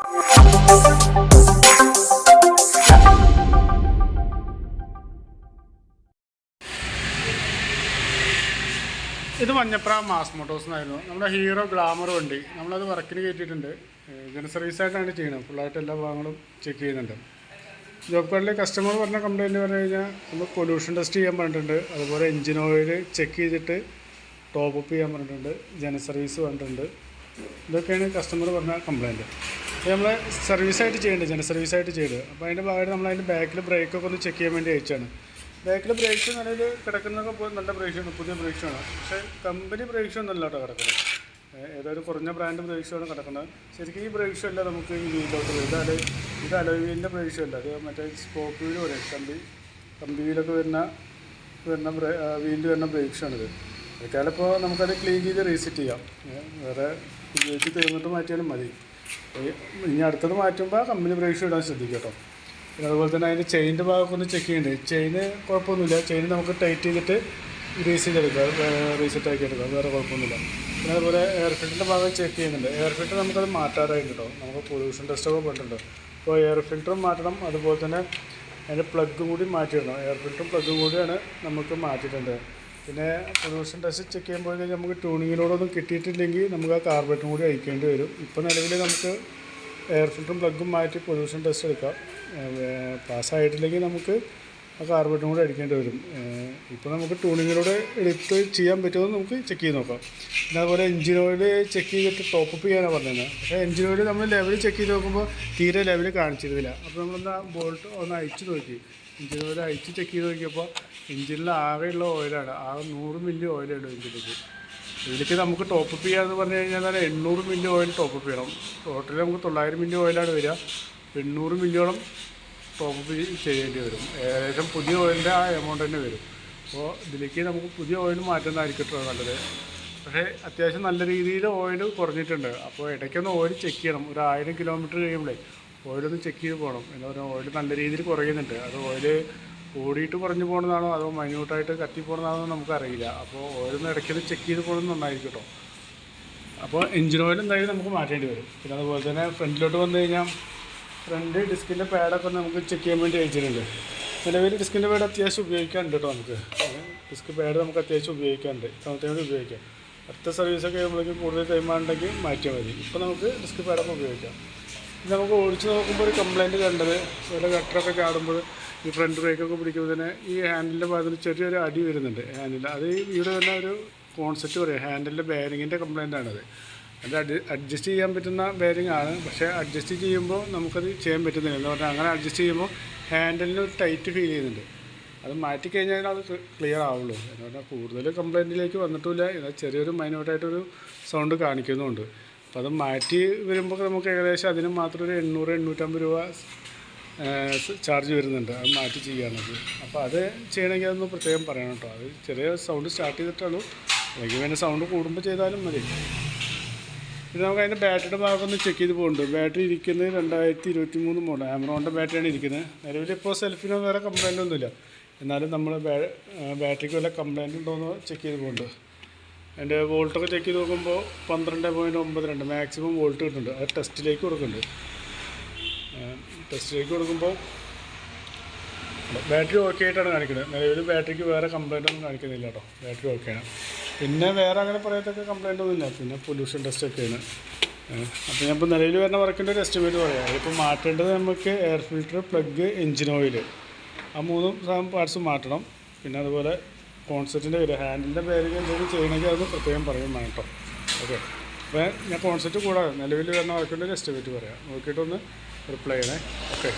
ഇത് Manjapra mass Motors എന്നായിരുന്നു നമ്മുടെ ഹീറോ ഗ്ലാമർ വണ്ടി. നമ്മളത് വർക്കിന് കയറ്റിയിട്ടുണ്ട്. ഇതിന് സർവീസായിട്ടാണ് ചെയ്യുന്നത്. ഫുള്ളായിട്ട് എല്ലാ ഭാഗങ്ങളും ചെക്ക് ചെയ്യുന്നുണ്ട്. ജോബ് കാർഡിൽ കസ്റ്റമർ പറഞ്ഞ കംപ്ലയിൻറ്റ് പറഞ്ഞു കഴിഞ്ഞാൽ നമ്മൾ പൊല്യൂഷൻ ടെസ്റ്റ് ചെയ്യാൻ പറഞ്ഞിട്ടുണ്ട്. അതുപോലെ എഞ്ചിൻ ഓയിൽ ചെക്ക് ചെയ്തിട്ട് ടോപ്പ് അപ്പ് ചെയ്യാൻ പറഞ്ഞിട്ടുണ്ട്. ജന സർവീസ് പറഞ്ഞിട്ടുണ്ട്. ഇതൊക്കെയാണ് കസ്റ്റമർ പറഞ്ഞ കംപ്ലയിൻറ്റ്. അപ്പോൾ നമ്മൾ സർവീസായിട്ട് ചെയ്യേണ്ടത്, ജന സർവീസായിട്ട് ചെയ്തത്. അപ്പോൾ അതിൻ്റെ ഭാഗമായിട്ട് നമ്മൾ അതിൻ്റെ ബാക്കിൽ ബ്രേക്കൊക്കെ ഒന്ന് ചെക്ക് ചെയ്യാൻ വേണ്ടി അയച്ചാണ്. ബാക്കിൽ ബ്രേക്സ് നിലയിൽ കിടക്കുന്നതൊക്കെ പോയി നല്ല ബ്രേക്സാണ്, പുതിയ ബ്രേക്സാണ്. പക്ഷേ കമ്പനി ബ്രേക്സ് ഒന്നല്ല കേട്ടോ കിടക്കുന്നത്. ഏതൊരു കുറഞ്ഞ ബ്രാൻഡ് ബ്രേക്സാണ് കിടക്കുന്നത്. ശരിക്കും ഈ ബ്രേക്സ് അല്ല നമുക്ക് ഈ വീലിലോട്ട് വരും. ഇത് അലോയ് വീലിൻ്റെ ബ്രേക്സ് അല്ല, അത് മറ്റേ സ്പോക്ക് വീൽ പറയും. കമ്പി വീലൊക്കെ വരുന്ന വീലിൽ വരുന്ന ബ്രേക്സാണിത്. അതൊക്കെയാലും ഇപ്പോൾ നമുക്കത് ക്ലീൻ ചെയ്ത് റീസെറ്റ് ചെയ്യാം. വേറെ ഉപയോഗിച്ച് തീർന്നിട്ട് മാറ്റിയാലും മതി. ഇനി അടുത്തത് മാറ്റുമ്പോൾ കമ്പനി ബ്രേക്സ് ഇടാൻ ശ്രദ്ധിക്കുക കേട്ടോ. പിന്നെ അതുപോലെ തന്നെ അതിൻ്റെ ചെയിൻ്റെ ഭാഗമൊക്കെ ഒന്ന് ചെക്ക് ചെയ്യുന്നുണ്ട്. ചെയിന് കുഴപ്പമൊന്നുമില്ല. ചെയിൻ നമുക്ക് ടൈറ്റ് ചെയ്തിട്ട് ഗ്രീസ് ചെയ്തെടുക്കാം, റീസെറ്റ് ആക്കി എടുക്കാം, വേറെ കുഴപ്പമൊന്നുമില്ല. പിന്നെ അതുപോലെ എയർ ഫിൽറ്ററിൻ്റെ ഭാഗം ചെക്ക് ചെയ്യുന്നുണ്ട്. എയർ ഫിൽറ്റർ നമുക്കത് മാറ്റാറായിട്ട് കേട്ടോ. നമുക്ക് പൊല്യൂഷൻ ടെസ്റ്റൊക്കെ പറഞ്ഞിട്ടുണ്ട്. അപ്പോൾ എയർ ഫിൽറ്ററും മാറ്റണം, അതുപോലെ തന്നെ അതിൻ്റെ പ്ലഗും കൂടി മാറ്റിയിടണം. എയർ ഫിൽറ്ററും പ്ലഗും കൂടിയാണ് നമുക്ക് മാറ്റിയിട്ടുണ്ട്. പിന്നെ പൊല്യൂഷൻ ടെസ്റ്റ് ചെക്ക് ചെയ്യുമ്പോൾ നമുക്ക് ട്യൂണിങ്ങിലൂടെയൊന്നും കിട്ടിയിട്ടില്ലെങ്കിൽ നമുക്ക് ആ കാർബറേറ്ററും കൂടി അയക്കേണ്ടി വരും. ഇപ്പോൾ നിലവിൽ നമുക്ക് എയർ ഫിൽറ്ററും പ്ലഗും മാറ്റി പൊല്യൂഷൻ ടെസ്റ്റ് എടുക്കാം. പാസ്സായിട്ടില്ലെങ്കിൽ നമുക്ക് ആ കാർബറേറ്ററും കൂടി അടിക്കേണ്ടി വരും. ഇപ്പോൾ നമുക്ക് ട്യൂണിങ്ങിലൂടെ എടുത്ത് ചെയ്യാൻ പറ്റുമോ നമുക്ക് ചെക്ക് ചെയ്ത് നോക്കാം. പിന്നെ അതുപോലെ എഞ്ചിൻ ഓയിൽ ചെക്ക് ചെയ്തിട്ട് ടോപ്പ് അപ്പ് ചെയ്യാനാണ് പറഞ്ഞത്. പക്ഷേ എഞ്ചിൻ ഓയിൽ നമ്മൾ ലെവൽ ചെക്ക് ചെയ്ത് നോക്കുമ്പോൾ തീരെ ലെവൽ കാണിച്ചിരുന്നില്ല. അപ്പോൾ നമ്മളൊന്ന് ബോൾട്ട് ഒന്ന് അയച്ച് നോക്കി. എഞ്ചിൻ ഓയിൽ അയച്ച് ചെക്ക് ചെയ്ത് നോക്കിയപ്പോൾ എഞ്ചിനിൽ ആകെയുള്ള ഓയിലാണ്, ആകെ 100 മില്ലി ഓയിലുള്ളൂ എഞ്ചിനിലേക്ക്. ഇതിലേക്ക് നമുക്ക് ടോപ്പ് അപ്പ് ചെയ്യാമെന്ന് പറഞ്ഞു കഴിഞ്ഞാൽ 800 മില്ലി ഓയിൽ ടോപ്പ് അപ്പ് ചെയ്യണം. ടോട്ടൽ നമുക്ക് 900 മില്ലി ഓയിലാണ് വരിക. 800 മില്ലിയോളം ടോപ്പ് അപ്പ് ചെയ്യേണ്ടി വരും. ഏകദേശം പുതിയ ഓയിലിൻ്റെ ആ എമൗണ്ട് തന്നെ വരും. അപ്പോൾ ഇതിലേക്ക് നമുക്ക് പുതിയ ഓയിൽ മാറ്റുന്നതായിരിക്കട്ടോ നല്ലത്. പക്ഷേ അത്യാവശ്യം നല്ല രീതിയിൽ ഓയിൽ കുറഞ്ഞിട്ടുണ്ട്. അപ്പോൾ ഇടയ്ക്കൊന്ന് ഓയിൽ ചെക്ക് ചെയ്യണം. ഒരു 1000 കിലോമീറ്റർ കഴിയുമ്പോഴേ ഓയിലൊന്ന് ചെക്ക് ചെയ്ത് പോകണം. എന്താ പറയുക, ഓയിൽ നല്ല രീതിയിൽ കുറയുന്നുണ്ട്. അത് ഓയിൽ ഓടിയിട്ട് കുറഞ്ഞു പോകുന്നതാണോ അതോ മൈന്യൂട്ടായിട്ട് കത്തി പോകുന്നതാണോ നമുക്കറിയില്ല. അപ്പോൾ ഓയിലൊന്ന് ഇടയ്ക്കൊന്ന് ചെക്ക് ചെയ്ത് പോകുന്നത് നന്നായിരിക്കും കേട്ടോ. അപ്പോൾ എഞ്ചിൻ ഓയിൽ എന്തായാലും നമുക്ക് മാറ്റേണ്ടി വരും. പിന്നെ അതുപോലെ തന്നെ ഫ്രണ്ടിലോട്ട് വന്നു കഴിഞ്ഞാൽ ഫ്രണ്ട് ഡിസ്കിൻ്റെ പാഡൊക്കെ നമുക്ക് ചെക്ക് ചെയ്യാൻ വേണ്ടി അയച്ചിട്ടുണ്ട്. നിലവിൽ ഡിസ്കിൻ്റെ പാഡ് അത്യാവശ്യം ഉപയോഗിക്കാനുണ്ട് കേട്ടോ. നമുക്ക് ഡിസ്ക് പാഡ് നമുക്ക് അത്യാവശ്യം ഉപയോഗിക്കാനുണ്ട്. സമയത്തോട് ഉപയോഗിക്കാം. അടുത്ത സർവീസൊക്കെ കഴിയുമ്പോഴേക്കും കൂടുതൽ ടൈമാണെങ്കിൽ മാറ്റിയാൽ മതി. ഇപ്പോൾ നമുക്ക് ഡിസ്ക് പാഡൊക്കെ ഉപയോഗിക്കാം. ഇത് നമുക്ക് ഓടിച്ച് നോക്കുമ്പോൾ ഒരു കംപ്ലയിൻറ്റ് കണ്ടത്, ചില ഗട്ടറൊക്കെ ചാടുമ്പോൾ ഈ ഫ്രണ്ട് ബ്രേക്കൊക്കെ പിടിക്കുമ്പോൾ തന്നെ ഈ ഹാൻഡിലിൻ്റെ ഭാഗത്തിന് ചെറിയൊരു അടി വരുന്നുണ്ട്. ഹാൻഡിൽ അത് ഇവിടെ തന്നെ ഒരു കോൺസെപ്റ്റ് പറയാം. ഹാൻഡിലിൻ്റെ ബെയറിങ്ങിൻ്റെ കംപ്ലയിൻ്റാണത്. അത് അഡ്ജസ്റ്റ് ചെയ്യാൻ പറ്റുന്ന ബെയറിംഗ് ആണ്. പക്ഷേ അഡ്ജസ്റ്റ് ചെയ്യുമ്പോൾ നമുക്കത് ചെയ്യാൻ പറ്റുന്നില്ല. എന്ന് പറഞ്ഞാൽ അങ്ങനെ അഡ്ജസ്റ്റ് ചെയ്യുമ്പോൾ ഹാൻഡിലിന് ഒരു ടൈറ്റ് ഫീൽ ചെയ്യുന്നുണ്ട്. അത് മാറ്റിക്കഴിഞ്ഞാൽ അത് ക്ലിയർ ആവുള്ളൂ. എന്ന് പറഞ്ഞാൽ കൂടുതൽ കംപ്ലയിൻറ്റിലേക്ക് വന്നിട്ടില്ല. എന്നാൽ ചെറിയൊരു മൈന്യൂട്ടായിട്ടൊരു സൗണ്ട് കാണിക്കുന്നുമുണ്ട്. അപ്പോൾ അത് മാറ്റി വരുമ്പോൾ നമുക്ക് ഏകദേശം അതിന് മാത്രം ഒരു 800-850 രൂപ ചാർജ് വരുന്നുണ്ട്. അത് മാറ്റി ചെയ്യുകയാണത്. അപ്പോൾ അത് ചെയ്യണമെങ്കിൽ അതൊന്ന് പ്രത്യേകം പറയണം കേട്ടോ. അത് ചെറിയ സൗണ്ട് സ്റ്റാർട്ട് ചെയ്തിട്ടുള്ളൂ. അല്ലെങ്കിൽ പിന്നെ സൗണ്ട് കൂടുമ്പോൾ ചെയ്താലും മതി. പിന്നെ നമുക്ക് അതിൻ്റെ ബാറ്ററിയുടെ ഭാഗമൊന്ന് ചെക്ക് ചെയ്ത് പോകുന്നുണ്ട്. ബാറ്ററി ഇരിക്കുന്നത് 2023 മോഡൽ ആമറോണിൻ്റെ ബാറ്ററിയാണ് ഇരിക്കുന്നത്. നിലവിൽ ഇപ്പോൾ സെൽഫിനോ വേറെ കംപ്ലയിൻ്റ് ഒന്നുമില്ല. എന്നാലും നമ്മൾ ബാറ്ററിക്ക് വല്ല കംപ്ലയിൻ്റ് ഉണ്ടോയെന്ന് ചെക്ക് ചെയ്ത് പോകുന്നുണ്ട്. അതിൻ്റെ വോൾട്ടൊക്കെ ചെക്ക് ചെയ്ത് നോക്കുമ്പോൾ 12.92 മാക്സിമം വോൾട്ട് കിട്ടുന്നുണ്ട്. അത് ടെസ്റ്റിലേക്ക് കൊടുക്കുന്നുണ്ട്. ടെസ്റ്റിലേക്ക് കൊടുക്കുമ്പോൾ ബാറ്ററി ഓക്കെ ആയിട്ടാണ് കാണിക്കുന്നത്. നിലവിൽ ബാറ്ററിക്ക് വേറെ കംപ്ലയിൻ്റ് ഒന്നും കാണിക്കുന്നില്ല കേട്ടോ. ബാറ്ററി ഓക്കെയാണ്. പിന്നെ വേറെ അങ്ങനെ പറയത്തൊക്കെ കംപ്ലയിൻ്റ് ഒന്നുമില്ല. പിന്നെ പൊല്യൂഷൻ ടെസ്റ്റൊക്കെയാണ്. അപ്പോൾ ഞാൻ ഇപ്പോൾ നിലവിൽ വരുന്ന വർക്കിൻ്റെ ഒരു എസ്റ്റിമേറ്റ് പറയാം. ഇപ്പോൾ മാറ്റേണ്ടത് നമുക്ക് air filter, plug, engine oil, ആ 3 പാർട്സും മാറ്റണം. പിന്നെ അതുപോലെ കോൺസെപ്റ്റിൻ്റെ വരിക, ഹാൻഡിലിൻ്റെ ബെയറിംഗ് എന്തെങ്കിലും ചെയ്യണമെങ്കിൽ അത് പ്രത്യേകം പറയും വേണം കേട്ടോ. ഓക്കെ. അപ്പോൾ ഞാൻ കോൺസെപ്റ്റ് കൂടാതെ നിലവിൽ വരുന്ന വർക്കിൻ്റെ ഒരു എസ്റ്റിമേറ്റ് പറയാം. നോക്കിയിട്ടൊന്ന് റിപ്ലൈ ചെയ്യണേ. ഓക്കെ.